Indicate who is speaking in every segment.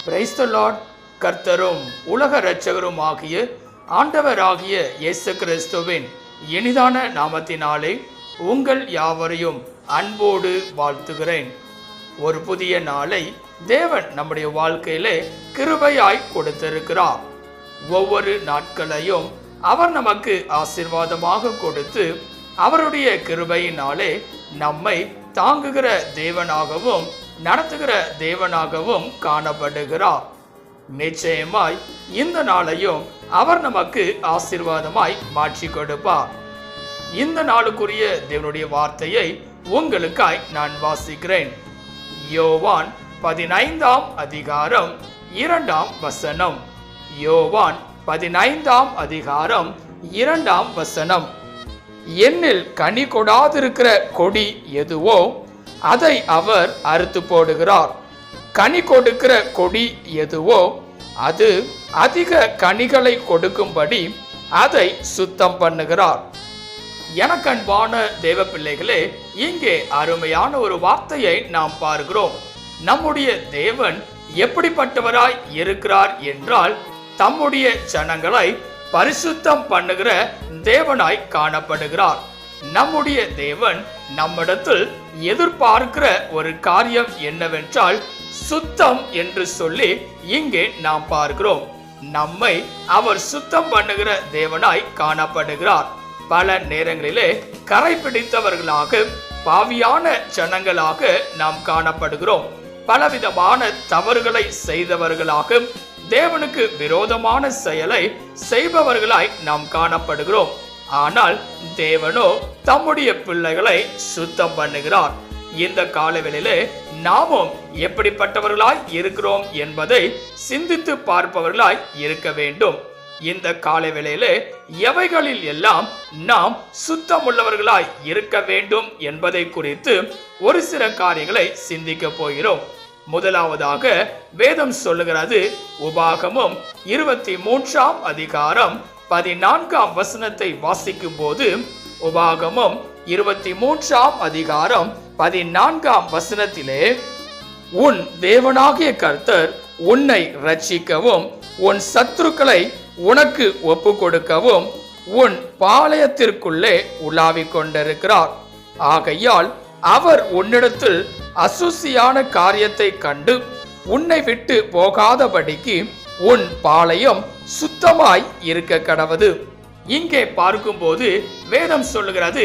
Speaker 1: Praise the Lord. கர்த்தரும் உலக இரட்சகரும் ஆகிய ஆண்டவராகிய இயேசு கிறிஸ்துவின் இனிதான நாமத்தினாலே உங்கள் யாவரையும் அன்போடு வாழ்த்துகிறேன். ஒரு புதிய நாளை தேவன் நம்முடைய வாழ்க்கையிலே கிருபையாய் கொடுத்திருக்கிறார். ஒவ்வொரு நாட்களையும் அவர் நமக்கு ஆசீர்வாதமாக கொடுத்து அவருடைய கிருபையினாலே நம்மை தாங்குகிற தேவனாகவும் நடத்துகிற தேவனாகவும் காணப்படுகிறார். நிச்சயமாய் இந்த நாளையும் அவர் நமக்கு ஆசீர்வாதமாய் மாற்றி கொடுப்பார். இந்த நாளுக்குரிய தேவனுடைய வார்த்தையை உங்களுக்காய் நான் வாசிக்கிறேன். யோவான் 15ஆம் அதிகாரம் 2ஆம் வசனம். யோவான் 15ஆம் அதிகாரம் 2ஆம் வசனம். என்னில் கனி கொடாதிருக்கிற கொடி எதுவோ அதை அவர் அறுத்து போடுகிறார். கனி கொடுக்கிற கொடி எதுவோ அது அதிக கனிகளை கொடுக்கும்படி அதை சுத்தம் பண்ணுகிறார். எனக்கன்பான தேவ பிள்ளைகளே, இங்கே அருமையான ஒரு வார்த்தையை நாம் பார்க்கிறோம். நம்முடைய தேவன் எப்படிப்பட்டவராய் இருக்கிறார் என்றால், தம்முடைய ஜனங்களை பரிசுத்தம் பண்ணுகிற தேவனாய் காணப்படுகிறார். நம்முடைய தேவன் நம்மிடத்தில் எதிர்பார்க்கிற ஒரு காரியம் என்னவென்றால் சுத்தம் என்று சொல்லி இங்கே நாம் பார்க்கிறோம். நம்மை அவர் சுத்தம் பண்ணுகிற தேவனாய் காணப்படுகிறார். பல நேரங்களிலே கரை பிடித்தவர்களாக பாவியான ஜனங்களாக நாம் காணப்படுகிறோம். பலவிதமான தவறுகளை செய்தவர்களாக தேவனுக்கு விரோதமான செயலை செய்பவர்களாய் நாம் காணப்படுகிறோம். ஆனால் தேவனோ தம்முடைய பிள்ளைகளை சுத்தம் பண்ணுகிறார். இந்த காலவெளியிலே நாமும் எப்படிப்பட்டவர்களாய் இருக்கிறோம் என்பதை சிந்தித்து பார்ப்பவர்களாய் இருக்க வேண்டும். இந்த காலவெளியிலே எவைகளில் எல்லாம் நாம் சுத்தமுள்ளவர்களாய் இருக்க வேண்டும் என்பதை குறித்து ஒரு சில காரியங்களை சிந்திக்க போகிறோம். முதலாவதாக வேதம் சொல்லுகிறது, உபாகமம் 23ஆம் அதிகாரம் 14ஆம் வசனத்தை வாசிக்கும் போது, உபாகமம் 23ஆம் அதிகாரம் 14ஆம் வசனத்திலே, உன் தேவனாகிய கர்த்தர் உன்னை ரட்சிக்கவும் உன் சத்துருக்களை உனக்கு ஒப்பு கொடுக்கவும் உன் பாளையத்திற்குள்ளே உலாவிக் கொண்டிருக்கிறார். ஆகையால் அவர் உன்னிடத்தில் அசுசியான காரியத்தை கண்டு உன்னை விட்டு போகாதபடிக்கு உன் பாளையம் சுத்தமாய் இருக்க கடவது. இங்கே பார்க்கும்போது வேதம் சொல்லுகிறது,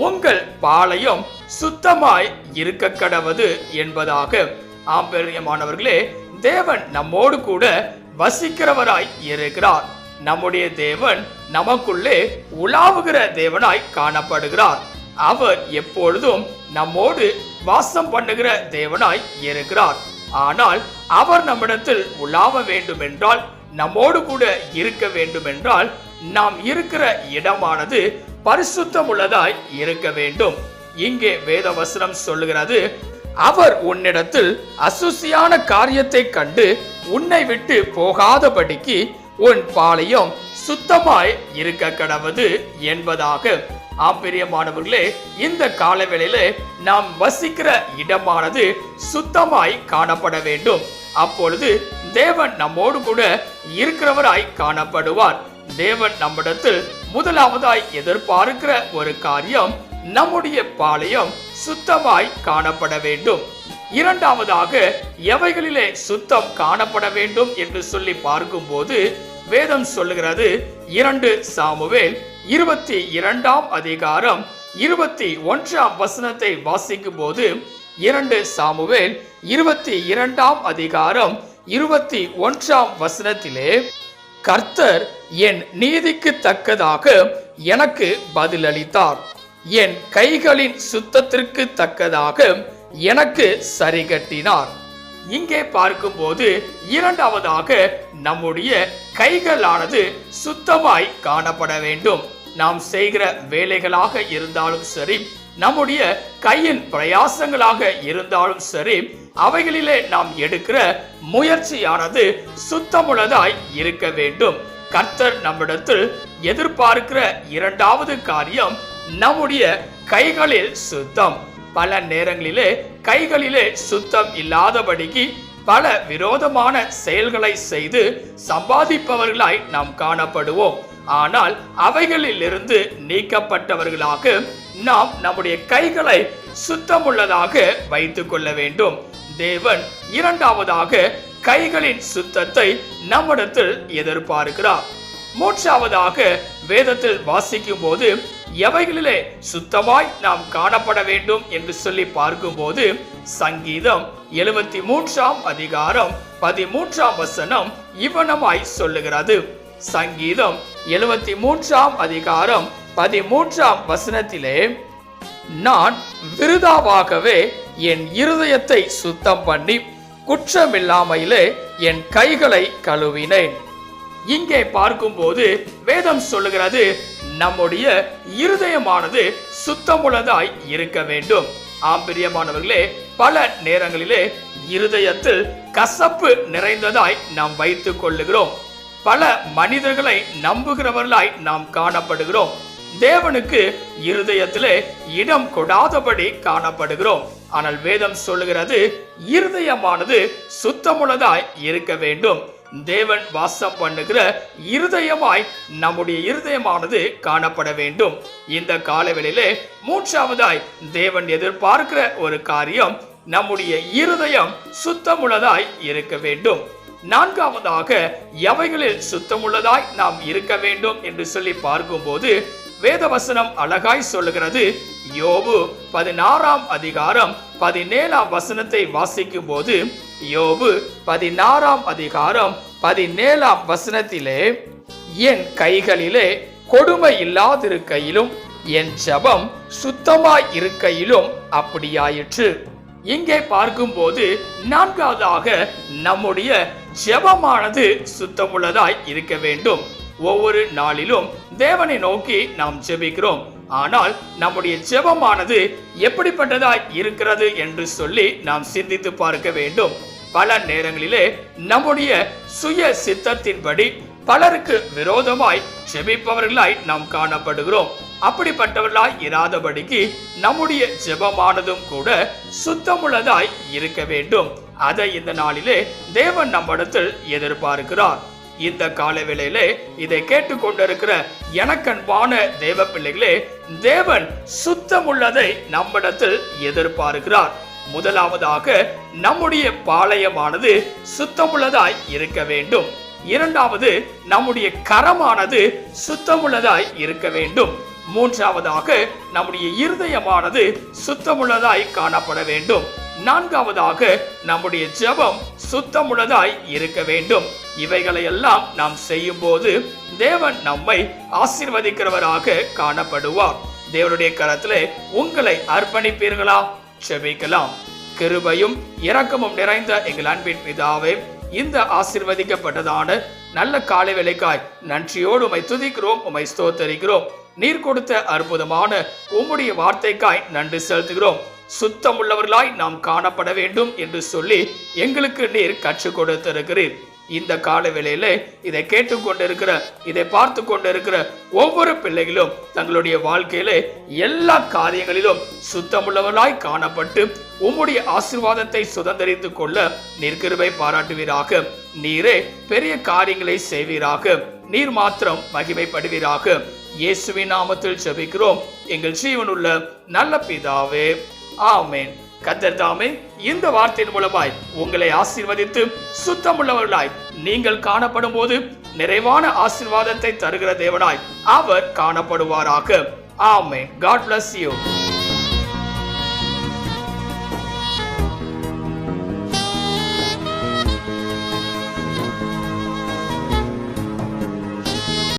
Speaker 1: உங்கள் பாளையம் சுத்தமாய் இருக்க கடவது என்பதாக. ஆம்பரியமானவர்களே, தேவன் நம்மோடு கூட வசிக்கிறவராய் இருக்கிறார். நம்முடைய தேவன் நமக்குள்ளே உலாவுகிற தேவனாய் காணப்படுகிறார். அவர் எப்பொழுதும் நம்மோடு வாசம் பண்ணுகிற தேவனாய் இருக்கிறார். ஆனால் அவர் நம்மிடத்தில் உலாவ வேண்டும் என்றால், நம்மோடு கூட இருக்க வேண்டும் என்றால், நாம் இருக்கிற இடமானது பரிசுத்தம் உள்ளதாய் இருக்க வேண்டும். இங்கே வேதவசனம் சொல்லுகிறது, அவர் உன்னிடத்தில் அசுசியான காரியத்தை கண்டு உன்னை விட்டு போகாதபடிக்கு உன் பாளையம் சுத்தமாய் இருக்க கடவது என்பதாக. ஆம்பரியமானவர்களே, இந்த காலவேளையிலே நாம் வசிக்கிற இடமானது சுத்தமாய் காணப்பட வேண்டும். அப்பொழுது தேவன் நம்மோடு கூட இருக்கிறவராய் காணப்படுவார். தேவன் நம்மிடத்தில் முதலாவதாய் எதிர்பார்க்கிற ஒரு காரியம், நம்முடைய பாளையம் சுத்தமாய் காணப்பட வேண்டும். இரண்டாவதாக எவைகளிலே சுத்தம் காணப்பட வேண்டும் என்று சொல்லி பார்க்கும்போது வேதம் சொல்லுகிறது, 2 சாமுவேல் 22ஆம் அதிகாரம் 21ஆம் வசனத்தை வாசிக்கும் போது, 2 சாமுவேல் 22ஆம் அதிகாரம் 21ஆம் வசனத்திலே, கர்த்தர் என் நீதிக்கு தக்கதாக எனக்கு பதிலளித்தார், என் கைகளின் சுத்தத்திற்கு தக்கதாக எனக்கு சரி கட்டினார். இங்கே பார்க்கும்போது இரண்டாவதாக நம்முடைய கைகளானது சுத்தமாய் காணப்பட வேண்டும். நாம் செய்கிற வேலைகளாக இருந்தாலும் சரி, நம்முடைய கையின் பிரயாசங்களாக இருந்தாலும் சரி, அவைகளிலே நாம் எடுக்கிற முயற்சியானது சுத்தமுள்ளதாய் இருக்க வேண்டும். கர்த்தர் நம்மிடத்தில் எதிர்பார்க்கிற இரண்டாவது காரியம் நம்முடைய கைகளில் சுத்தம். பல நேரங்களிலே கைகளிலே சுத்தம் இல்லாதபடிக்கு பல விரோதமான செயல்களை செய்து சம்பாதிப்பவர்களாய் நாம் காணப்படுவோம். ஆனால் அவைகளிலிருந்து நீக்கப்பட்டவர்களாக நாம் நம்முடைய கைகளை சுத்தமுள்ளதாக வைத்துக் கொள்ள வேண்டும். தேவன் இரண்டாவதாக கைகளின் சுத்தத்தை நம்மிடத்தில் எதிர்பார்க்கிறார். மூன்றாவதாக வேதத்தில் வாசிக்கும் போது எவைகளிலே சுத்தமாய் நாம் காணப்பட வேண்டும் என்று சொல்லி பார்க்கும்போது சங்கீதம் 73ஆம் அதிகாரம் 13ஆம் வசனம் இவ்வனமாய் சொல்லுகிறது. சங்கீதம் 73ஆம் அதிகாரம் 13ஆம் வசனத்திலே, நான் விருதாவாகவே என் இருதயத்தை சுத்தம் பண்ணி குற்றமில்லாமையிலே என் கைகளை கழுவினேன். இங்கே பார்க்கும்போது வேதம் சொல்லுகிறது, நம்முடைய இருதயமானது சுத்தமுள்ளதாய் இருக்க வேண்டும். ஆம்பிரியமானவர்களே, பல நேரங்களிலே இருதயத்தில் கசப்பு நிறைந்ததாய் நாம் வைத்துக் கொள்ளுகிறோம். பல மனிதர்களை நம்புகிறவர்களாய் நாம் காணப்படுகிறோம். தேவனுக்கு இருதயத்திலே இடம் கொடாதபடி காணப்படுகிறோம். ஆனால் வேதம் சொல்லுகிறது, இருதயமானது சுத்தமுள்ளதாய் இருக்க வேண்டும். தேவன் வாசம் பண்ணுகிற இருதயமாய் நம்முடைய இருதயமானது காணப்பட வேண்டும். இந்த காலவெளியிலே மூன்றாவதாய் தேவன் எதிர்பார்க்கிற ஒரு காரியம், நம்முடைய இருதயம் சுத்தமுள்ளதாய் இருக்க வேண்டும். நான்காவதாக எவைகளில் சுத்தமுள்ளதாய் நாம் இருக்க வேண்டும் என்று சொல்லி பார்க்கும்போது வேதவசனம் அழகாய் சொல்லுகிறது. யோபு 16ஆம் அதிகாரம் 17ஆம் வசனத்தை வாசிக்கும் போது, யோபு 16ஆம் அதிகாரம் 17ஆம் வசனத்திலே, என் கைகளிலே கொடுமை இல்லாதிருக்கையிலும் என் ஜெபம் சுத்தமாய் இருக்கையிலும் அப்படியாயிற்று. இங்கே பார்க்கும்போது நான்காவதாக நம்முடைய ஜெபமானது சுத்தமுள்ளதாய் இருக்க வேண்டும். ஒவ்வொரு நாளிலும் தேவனை நோக்கி நாம் ஜெபிக்கிறோம். ஆனால் நம்முடைய ஜெபமானது எப்படிப்பட்டதாய் இருக்கிறது என்று சொல்லி நாம் சிந்தித்து பார்க்க வேண்டும். பல நேரங்களிலே நம்முடைய சுய சித்தத்தின்படி பலருக்கு விரோதமாய் ஜெபிப்பவர்களாய் நாம் காணப்படுகிறோம். அப்படிப்பட்டவர்களாய் இராதபடிக்கு நம்முடைய ஜெபமானதும் கூட சுத்தமுள்ளதாய் இருக்க வேண்டும். அதை இந்த நாளிலே தேவன் நம்மிடத்தில் எதிர்பார்க்கிறார். இந்த காலவேளையிலே இதை கேட்டுக்கொண்டிருக்கிற எனக்கன்பான தேவ பிள்ளைகளே, தேவன் சுத்தமுள்ளதை நம்மிடத்தில் எதிர்பார்க்கிறார். முதலாவதாக நம்முடைய பாளையமானது சுத்தமுள்ளதாய் இருக்க வேண்டும். இரண்டாவது, நம்முடைய கரமானது சுத்தமுள்ளதாய் இருக்க வேண்டும். மூன்றாவதாக நம்முடைய இருதயமானது சுத்தமுள்ளதாய் காணப்பட வேண்டும். நான்காவதாக நம்முடைய ஜெபம் சுத்தமுள்ளதாய் இருக்க வேண்டும். இவைகளை எல்லாம் நாம் செய்யும் போது தேவன் நம்மை ஆசீர்வதிக்கிறவராக காணப்படுவார். தேவனுடைய கரத்திலே உங்களை அர்ப்பணிப்பீர்களா? ஜெபிக்கலாம். கிருபையும் இரக்கமும் நிறைந்த எங்கள் அன்பின் பிதாவே, இந்த ஆசீர்வதிக்கப்பட்டதான நல்ல காலை வேளைக்காய் நன்றியோடு உம்மை துதிக்கிறோம், உம்மை ஸ்தோத்தரிக்கிறோம். நீர் கொடுத்த அற்புதமான உம்முடைய வார்த்தைக்காய் நன்றி செலுத்துகிறோம். சுத்தமுள்ளவர்களாய் நாம் காணப்பட வேண்டும் என்று சொல்லி எங்களுக்கு நீர் கற்றுக் கொடுத்திருக்கிறீர். இந்த கால வேளையில இதை கேட்டுக்கொண்டிருக்கிற, இதை பார்த்து கொண்டிருக்கிற ஒவ்வொரு பிள்ளைகளும் தங்களுடைய வாழ்க்கையில எல்லா காரியங்களிலும் சுத்தமுள்ளவர்களாய் காணப்பட்டு உம்முடைய ஆசீர்வாதத்தை சுதந்திரித்துக் கொள்ள நீர் கிருபை பாராட்டுவீராக. நீரே பெரிய காரியங்களை செய்வீராக. நீர் மாத்திரம் மகிமைப்படுவீராக. இயேசுவின் நாமத்தில் ஜெபிக்கிறோம் எங்கள் ஜீவனுள்ள நல்ல பிதாவே, ஆமென். கர்த்தர் தாமே இந்த வார்த்தையின் மூலமாய் உங்களை ஆசீர்வதித்து சுத்தமுள்ளவர்களாய் நீங்கள் காணப்படும் போது நிறைவான ஆசீர்வாதத்தை தருகிற தேவனாய் அவர் காணப்படுவாராக. ஆமென். God bless you.